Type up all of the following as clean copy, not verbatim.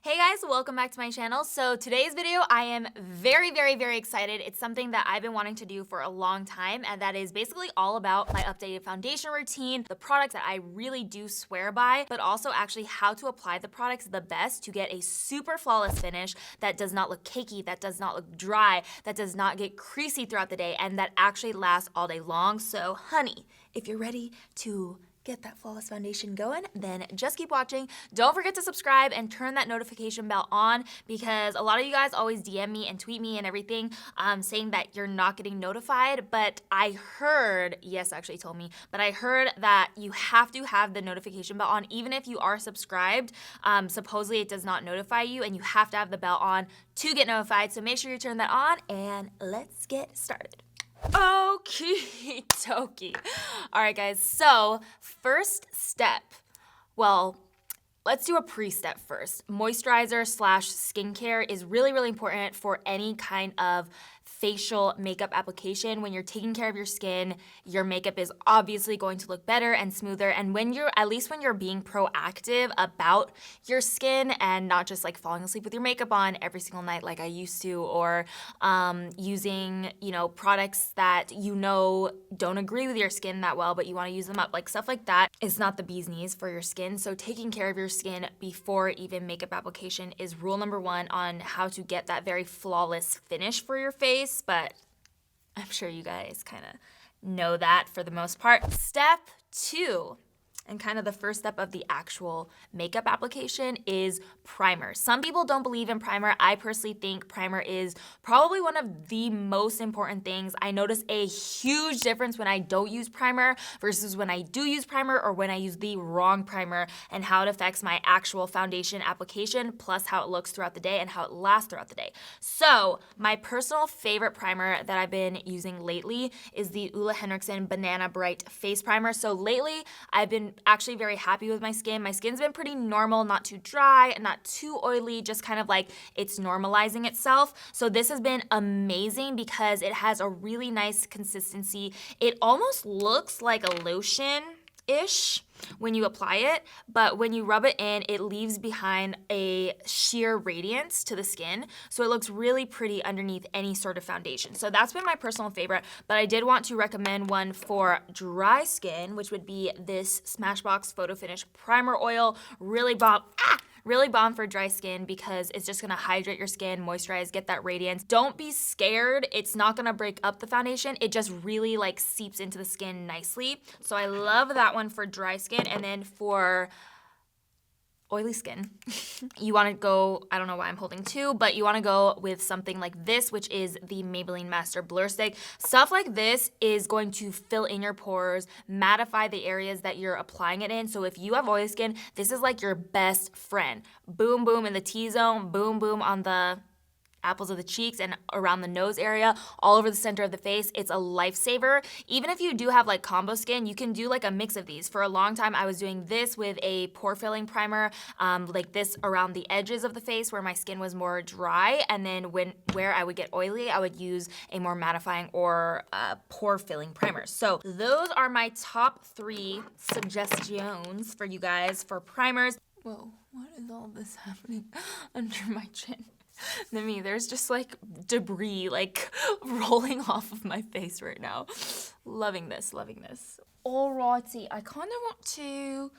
Hey guys, welcome back to my channel. So today's video, I am very excited. It's something that I've been wanting to do for a long time, and that is basically all about my updated foundation routine, the products that I really do swear by, but also actually how to apply the products the best to get a super flawless finish that does not look cakey, that does not look dry, that does not get creasy throughout the day, and that actually lasts all day long. So honey, if you're ready to get that flawless foundation going, then just keep watching. Don't forget to subscribe and turn that notification bell on, because a lot of you guys always DM me and tweet me and everything saying that you're not getting notified, but I heard, yes, actually told me, but I heard that you have to have the notification bell on even if you are subscribed. Supposedly it does not notify you, and you have to have the bell on to get notified, so make sure you turn that on, and let's get started. Okie dokie. All right, guys, so first step, well, let's do a pre-step first. Moisturizer slash skincare is really important for any kind of facial makeup application. When you're taking care of your skin, your makeup is obviously going to look better and smoother. And when you're, at least when you're being proactive about your skin and not just like falling asleep with your makeup on every single night like I used to, or using, products that don't agree with your skin that well, but you want to use them up, like stuff like that is not the bee's knees for your skin. So taking care of your skin before even makeup application is rule number one on how to get that very flawless finish for your face. But I'm sure you guys kind of know that for the most part. Step 2, and kind of the first step of the actual makeup application, is primer. Some people don't believe in primer. I personally think primer is probably one of the most important things. I notice a huge difference when I don't use primer versus when I do use primer, or when I use the wrong primer, and how it affects my actual foundation application, plus how it looks throughout the day and how it lasts throughout the day. So my personal favorite primer that I've been using lately is the Henricksen Banana Bright Face Primer. So lately, I've been actually very happy with my skin. My skin's been pretty normal, not too dry, not too oily, just kind of like it's normalizing itself. So this has been amazing because it has a really nice consistency. It almost looks like a lotion-ish when you apply it, but when you rub it in, it leaves behind a sheer radiance to the skin, so it looks really pretty underneath any sort of foundation. So that's been my personal favorite, but I did want to recommend one for dry skin, which would be this Smashbox Photo Finish Primer Oil. Really bomb for dry skin, because it's just gonna hydrate your skin, moisturize, get that radiance. Don't be scared. It's not gonna break up the foundation. It just really like seeps into the skin nicely. So I love that one for dry skin. And then for oily skin, you wanna go, I don't know why I'm holding two, but you wanna go with something like this, which is the Maybelline Master Blur Stick. Stuff like this is going to fill in your pores, mattify the areas that you're applying it in. So if you have oily skin, this is like your best friend. Boom, boom in the T-zone, boom, boom on the apples of the cheeks and around the nose area, all over the center of the face. It's a lifesaver. Even if you do have like combo skin, you can do like a mix of these. For a long time, I was doing this with a pore filling primer, like this around the edges of the face where my skin was more dry, and then where I would get oily, I would use a more mattifying or pore filling primer. So those are my top 3 suggestions for you guys for primers. Whoa, what is all this happening under my chin? There's just like debris like rolling off of my face right now. Loving this. Alrighty, I kind of want to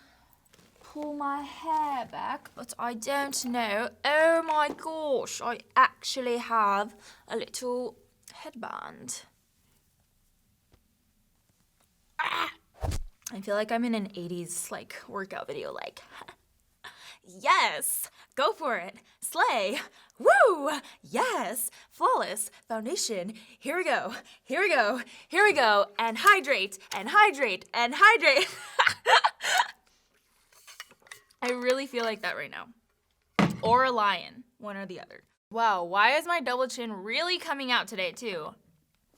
pull my hair back, but I don't know. Oh my gosh, I actually have a little headband. I feel like I'm in an 80s like workout video, like yes, go for it, slay, woo, yes, flawless foundation, here we go, and hydrate. I really feel like that right now. Or a lion, one or the other. Wow, why is my double chin really coming out today too?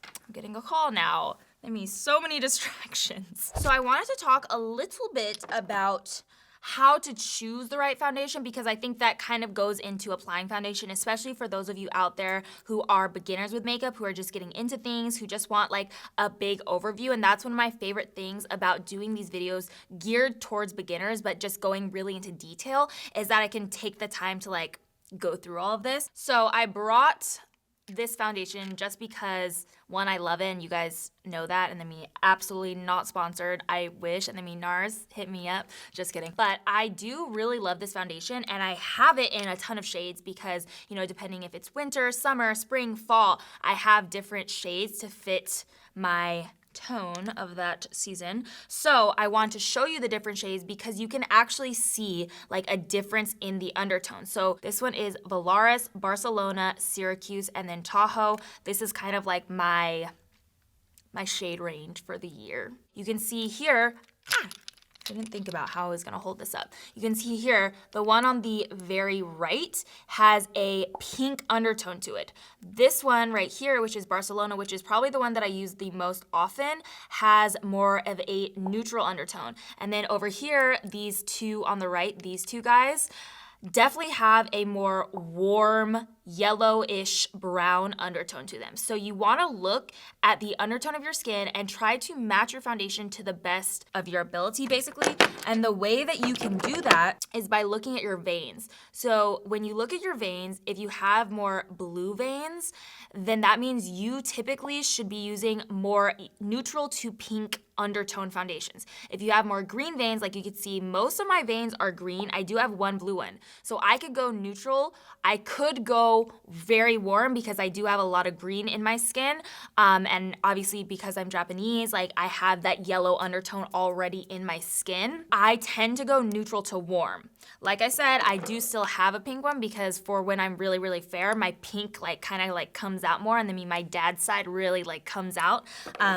I'm getting a call now. So many distractions. So I wanted to talk a little bit about how to choose the right foundation, because I think that kind of goes into applying foundation, especially for those of you out there who are beginners with makeup, who are just getting into things, who just want like a big overview. And that's one of my favorite things about doing these videos geared towards beginners, but just going really into detail, is that I can take the time to like go through all of this. So I brought this foundation just because, one, I love it, and you guys know that, and then me, absolutely not sponsored, I wish, and then me, NARS, hit me up, just kidding. But I do really love this foundation, and I have it in a ton of shades because, you know, depending if it's winter, summer, spring, fall, I have different shades to fit my tone of that season. So I want to show you the different shades because you can actually see like a difference in the undertone. So this one is Valaris, Barcelona, Syracuse, and then Tahoe. This is kind of like my shade range for the year. You can see here, I didn't think about how I was gonna hold this up. You can see here, the one on the very right has a pink undertone to it. This one right here, which is Barcelona, which is probably the one that I use the most often, has more of a neutral undertone. And then over here, these two on the right, these two guys, definitely have a more warm, yellowish brown undertone to them. So you wanna look at the undertone of your skin and try to match your foundation to the best of your ability, basically. And the way that you can do that is by looking at your veins. So when you look at your veins, if you have more blue veins, then that means you typically should be using more neutral to pink undertone foundations. If you have more green veins, like you can see, most of my veins are green. I do have one blue one. So I could go neutral. I could go very warm because I do have a lot of green in my skin. And obviously because I'm Japanese, like I have that yellow undertone already in my skin. I tend to go neutral to warm. Like I said, I do still have a pink one because for when I'm really, really fair, my pink like kind of like comes out more, and then my dad's side really like comes out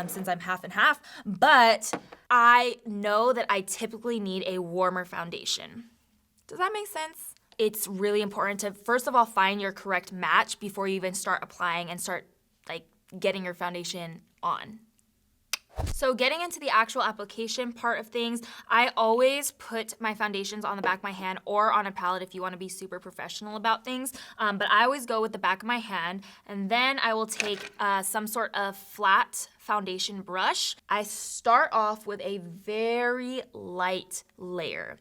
since I'm half and half. But I know that I typically need a warmer foundation. Does that make sense? It's really important to, first of all, find your correct match before you even start applying and start like getting your foundation on. So getting into the actual application part of things, I always put my foundations on the back of my hand or on a palette if you want to be super professional about things. But I always go with the back of my hand, and then I will take some sort of flat foundation brush. I start off with a very light layer.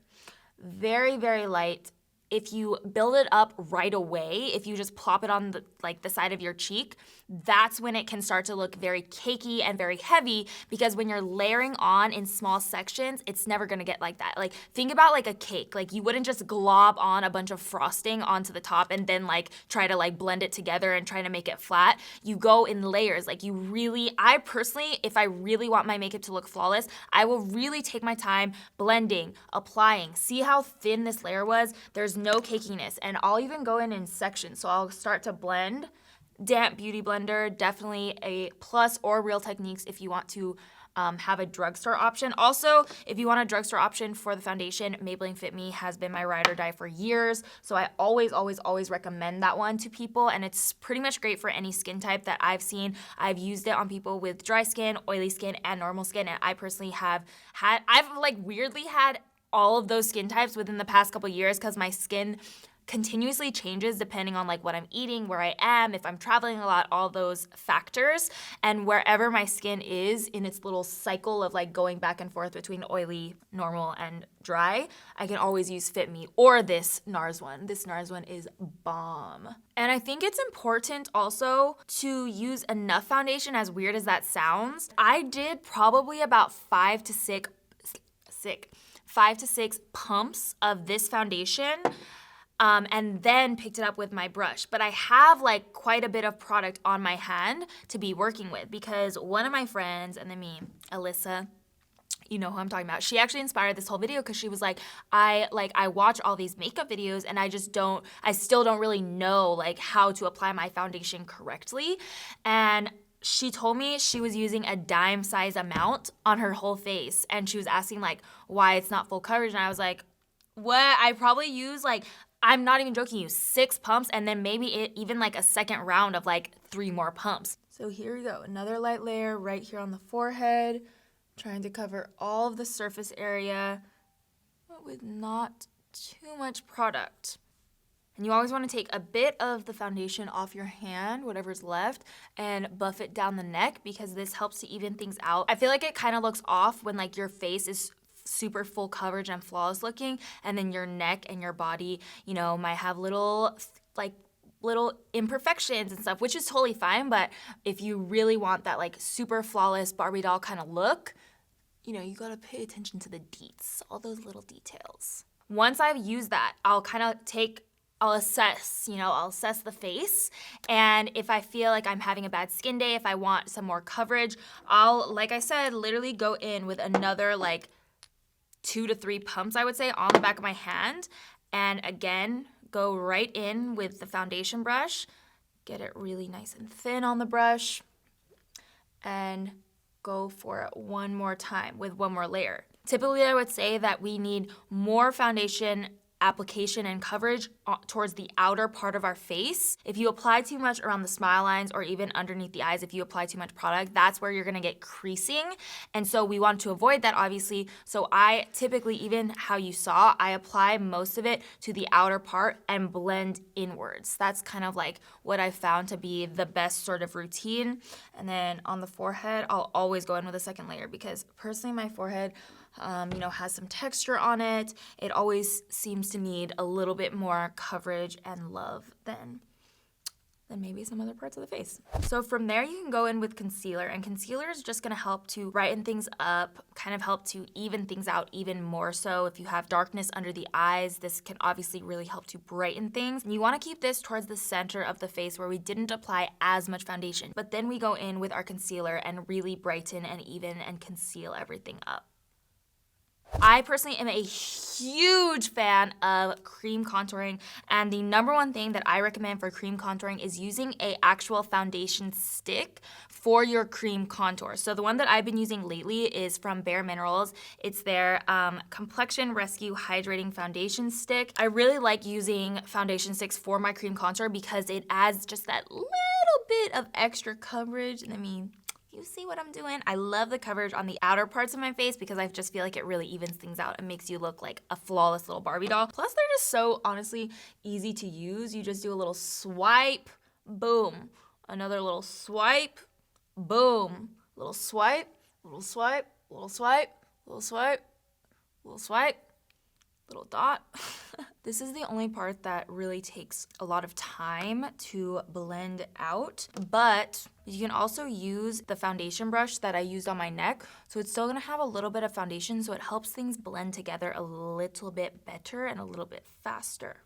Very, very light. If you build it up right away, if you just plop it on the side of your cheek, that's when it can start to look very cakey and very heavy, because when you're layering on in small sections, it's never gonna get like that. Like, think about like a cake. Like, you wouldn't just glob on a bunch of frosting onto the top and then like try to like blend it together and try to make it flat. You go in layers. Like, you really, I personally, if I really want my makeup to look flawless, I will really take my time blending, applying. See how thin this layer was? There's no cakiness, and I'll even go in sections. So I'll start to blend. Damp Beauty Blender, definitely a plus, or Real Techniques if you want to have a drugstore option. Also, if you want a drugstore option for the foundation, Maybelline Fit Me has been my ride or die for years. So I always, always, always recommend that one to people, and it's pretty much great for any skin type that I've seen. I've used it on people with dry skin, oily skin, and normal skin, and I personally I've like weirdly had all of those skin types within the past couple years because my skin continuously changes depending on like what I'm eating, where I am, if I'm traveling a lot, all those factors. And wherever my skin is in its little cycle of like going back and forth between oily, normal, and dry, I can always use Fit Me or this NARS one. This NARS one is bomb. And I think it's important also to use enough foundation, as weird as that sounds. I did probably about 5 to 6 pumps of this foundation, and then picked it up with my brush. But I have like quite a bit of product on my hand to be working with, because one of my friends, and then me, Alyssa, you know who I'm talking about, she actually inspired this whole video because she was like, I watch all these makeup videos and I still don't really know like how to apply my foundation correctly. And she told me she was using a dime size amount on her whole face, and she was asking like why it's not full coverage, and I was like, what? I probably use like, I'm not even joking you, 6 pumps, and then maybe even like a second round of like 3 more pumps. So here we go, another light layer right here on the forehead, trying to cover all of the surface area. Oh, with not too much product. And you always want to take a bit of the foundation off your hand, whatever's left, and buff it down the neck because this helps to even things out. I feel like it kind of looks off when like your face is super full coverage and flawless looking, and then your neck and your body, you know, might have little imperfections and stuff, which is totally fine. But if you really want that like super flawless Barbie doll kind of look, you know, you gotta pay attention to the deets, all those little details. Once I've used that, I'll assess the face, and if I feel like I'm having a bad skin day, if I want some more coverage, I'll, like I said, literally go in with another like 2 to 3 pumps, I would say, on the back of my hand, and again, go right in with the foundation brush, get it really nice and thin on the brush, and go for it one more time with one more layer. Typically, I would say that we need more foundation application and coverage towards the outer part of our face. If you apply too much around the smile lines or even underneath the eyes, if you apply too much product, that's where you're gonna get creasing. And so we want to avoid that, obviously. So I typically, even how you saw, I apply most of it to the outer part and blend inwards. That's kind of like what I found to be the best sort of routine. And then on the forehead, I'll always go in with a second layer because personally my forehead has some texture on it. It always seems to need a little bit more coverage and love than maybe some other parts of the face. So from there, you can go in with concealer, and concealer is just gonna help to brighten things up, kind of help to even things out even more so. If you have darkness under the eyes, this can obviously really help to brighten things. And you wanna keep this towards the center of the face where we didn't apply as much foundation, but then we go in with our concealer and really brighten and even and conceal everything up. I personally am a huge fan of cream contouring, and the number one thing that I recommend for cream contouring is using an actual foundation stick for your cream contour. So the one that I've been using lately is from Bare Minerals. It's their Complexion Rescue Hydrating Foundation Stick. I really like using foundation sticks for my cream contour because it adds just that little bit of extra coverage. And I mean, you see what I'm doing? I love the coverage on the outer parts of my face because I just feel like it really evens things out and makes you look like a flawless little Barbie doll. Plus, they're just so, honestly, easy to use. You just do a little swipe, boom. Another little swipe, boom. Little swipe, little swipe, little swipe, little swipe, little swipe, little dot. This is the only part that really takes a lot of time to blend out, but you can also use the foundation brush that I used on my neck. So it's still gonna have a little bit of foundation, so it helps things blend together a little bit better and a little bit faster.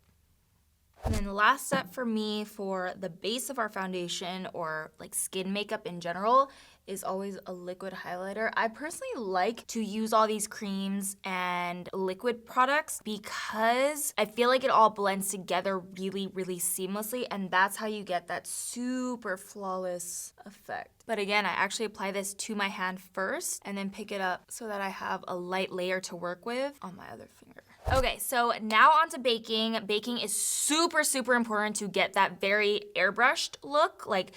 And then the last step for me for the base of our foundation, or like skin makeup in general, is always a liquid highlighter. I personally like to use all these creams and liquid products because I feel like it all blends together really, really seamlessly, and that's how you get that super flawless effect. But again, I actually apply this to my hand first and then pick it up so that I have a light layer to work with on my other finger. Okay, so now on to baking. Baking is super, super important to get that very airbrushed look. Like,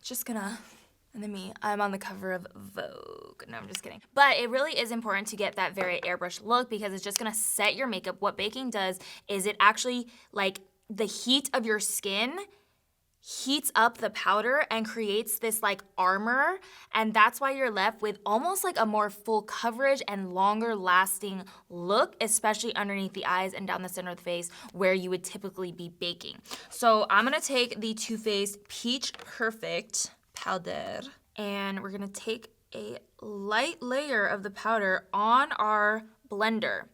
just gonna, and then I'm on the cover of Vogue. No, I'm just kidding. But it really is important to get that very airbrushed look because it's just gonna set your makeup. What baking does is it actually, like, the heat of your skin heats up the powder and creates this like armor, and that's why you're left with almost like a more full coverage and longer lasting look, especially underneath the eyes and down the center of the face where you would typically be baking. So I'm gonna take the Too Faced Peach Perfect powder, and we're gonna take a light layer of the powder on our blender.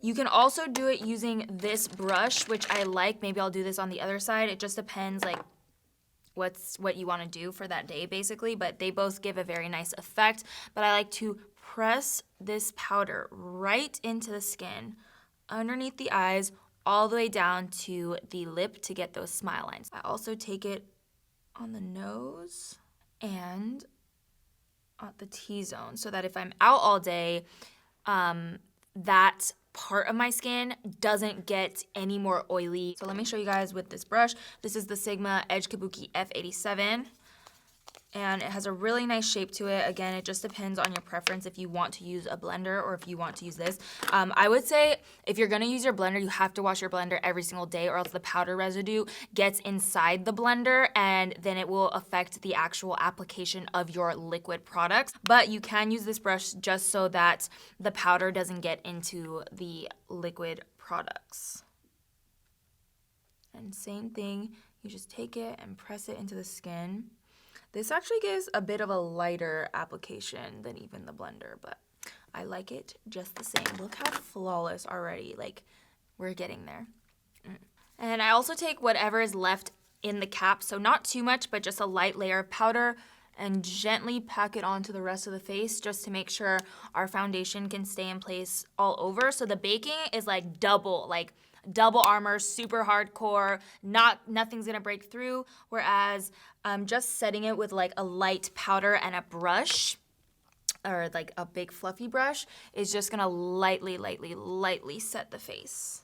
You can also do it using this brush, which I like. Maybe I'll do this on the other side. It just depends like what you want to do for that day basically, but they both give a very nice effect. But I like to press this powder right into the skin, underneath the eyes, all the way down to the lip to get those smile lines. I also take it on the nose and at the T-zone so that if I'm out all day, that part of my skin doesn't get any more oily. So let me show you guys with this brush. This is the Sigma Edge Kabuki F87. and it has a really nice shape to it. Again, it just depends on your preference if you want to use a blender or if you want to use this. I would say if you're gonna use your blender, you have to wash your blender every single day, or else the powder residue gets inside the blender and then it will affect the actual application of your liquid products. But you can use this brush just so that the powder doesn't get into the liquid products. And same thing, you just take it and press it into the skin. This actually gives a bit of a lighter application than even the blender, but I like it just the same. Look how flawless already, like, we're getting there. And I also take whatever is left in the cap, so not too much, but just a light layer of powder, and gently pack it onto the rest of the face just to make sure our foundation can stay in place all over. So the baking is like double armor, super hardcore, nothing's gonna break through, whereas just setting it with like a light powder and a brush, or like a big fluffy brush, is just gonna lightly set the face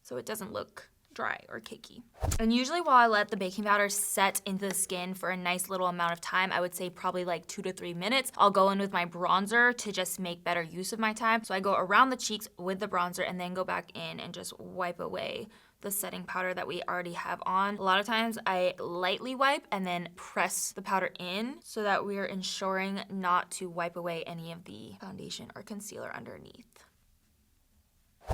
so it doesn't look dry or cakey. And usually while I let the baking powder set into the skin for a nice little amount of time, I would say probably like 2 to 3 minutes, I'll go in with my bronzer to just make better use of my time. So I go around the cheeks with the bronzer and then go back in and just wipe away the setting powder that we already have on. A lot of times I lightly wipe and then press the powder in so that we're ensuring not to wipe away any of the foundation or concealer underneath.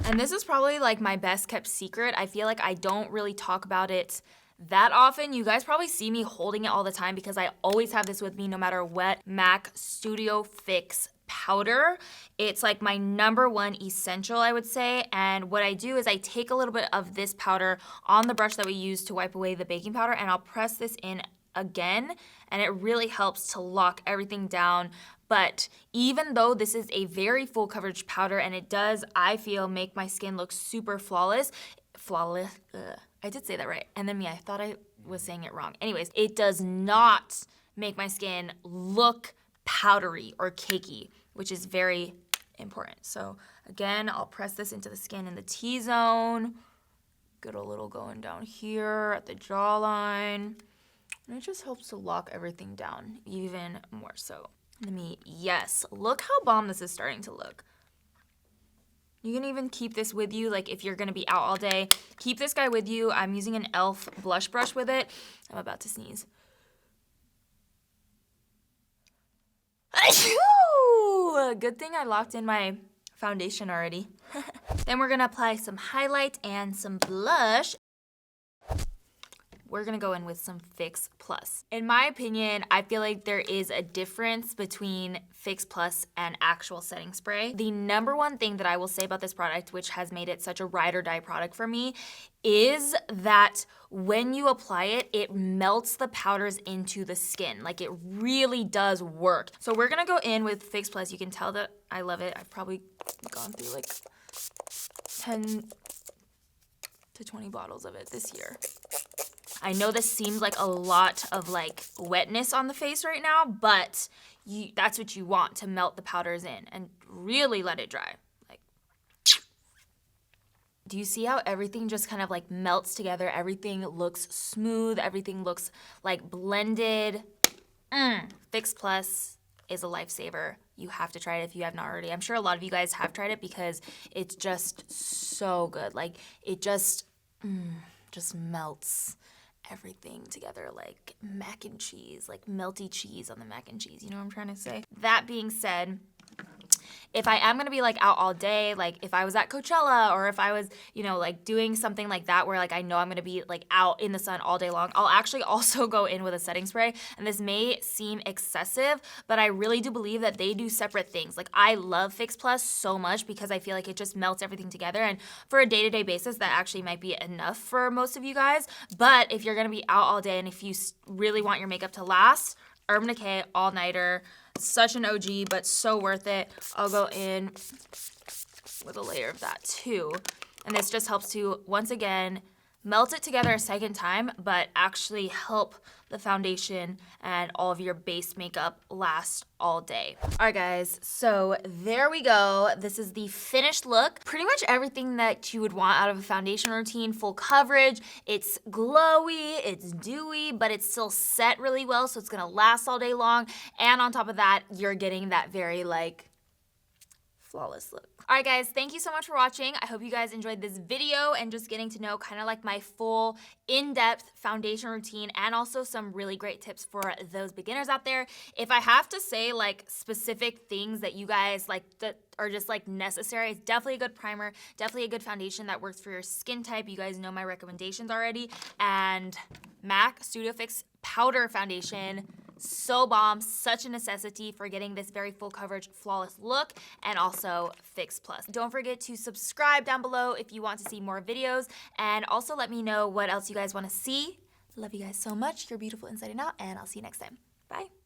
And this is probably like my best kept secret. I feel like I don't really talk about it that often. You guys probably see me holding it all the time because I always have this with me no matter what. MAC Studio Fix powder. It's like my #1 essential, I would say. And what I do is I take a little bit of this powder on the brush that we use to wipe away the baking powder, and I'll press this in again, and it really helps to lock everything down. But even though this is a very full coverage powder, and it does, I feel, make my skin look super flawless, I did say that right, and then I thought I was saying it wrong. Anyways, it does not make my skin look powdery or cakey, which is very important. So again, I'll press this into the skin in the T-zone, get a little going down here at the jawline, and it just helps to lock everything down even more so. Yes, look how bomb this is starting to look. You can even keep this with you, like if you're gonna be out all day, keep this guy with you. I'm using an e.l.f. blush brush with it. I'm about to sneeze. Good thing I locked in my foundation already. Then we're gonna apply some highlight and some blush. We're gonna go in with some Fix Plus. In my opinion, I feel like there is a difference between Fix Plus and actual setting spray. The #1 thing that I will say about this product, which has made it such a ride or die product for me, is that when you apply it, it melts the powders into the skin. Like, it really does work. So we're gonna go in with Fix Plus. You can tell that I love it. I've probably gone through like 10 to 20 bottles of it this year. I know this seems like a lot of like wetness on the face right now, but that's what you want, to melt the powders in and really let it dry. Like, do you see how everything just kind of like melts together? Everything looks smooth, everything looks like blended. Fix Plus is a lifesaver. You have to try it if you have not already. I'm sure a lot of you guys have tried it because it's just so good. Like, it just melts everything together like mac and cheese, like melty cheese on the mac and cheese. You know what I'm trying to say? That being said, if I am gonna be like out all day, like if I was at Coachella or if I was, you know, like doing something like that where like I know I'm gonna be like out in the sun all day long, I'll actually also go in with a setting spray. And this may seem excessive, but I really do believe that they do separate things. Like, I love Fix Plus so much because I feel like it just melts everything together, and for a day-to-day basis, that actually might be enough for most of you guys. But if you're gonna be out all day and if you really want your makeup to last, Urban Decay All Nighter, such an OG, but so worth it. I'll go in with a layer of that too. And this just helps to, once again, melt it together a second time, but actually help the foundation and all of your base makeup last all day. All right, guys, so there we go. This is the finished look. Pretty much everything that you would want out of a foundation routine. Full coverage, it's glowy, it's dewy, but it's still set really well, so it's gonna last all day long. And on top of that, you're getting that very like flawless look. All right, guys, thank you so much for watching. I hope you guys enjoyed this video and just getting to know kind of like my full in-depth foundation routine and also some really great tips for those beginners out there. If I have to say like specific things that you guys like that are just like necessary, it's definitely a good primer, definitely a good foundation that works for your skin type. You guys know my recommendations already. And MAC Studio Fix Powder Foundation, so bomb, such a necessity for getting this very full coverage, flawless look, and also Fix Plus. Don't forget to subscribe down below if you want to see more videos, and also let me know what else you guys want to see. Love you guys so much. You're beautiful inside and out, and I'll see you next time. Bye.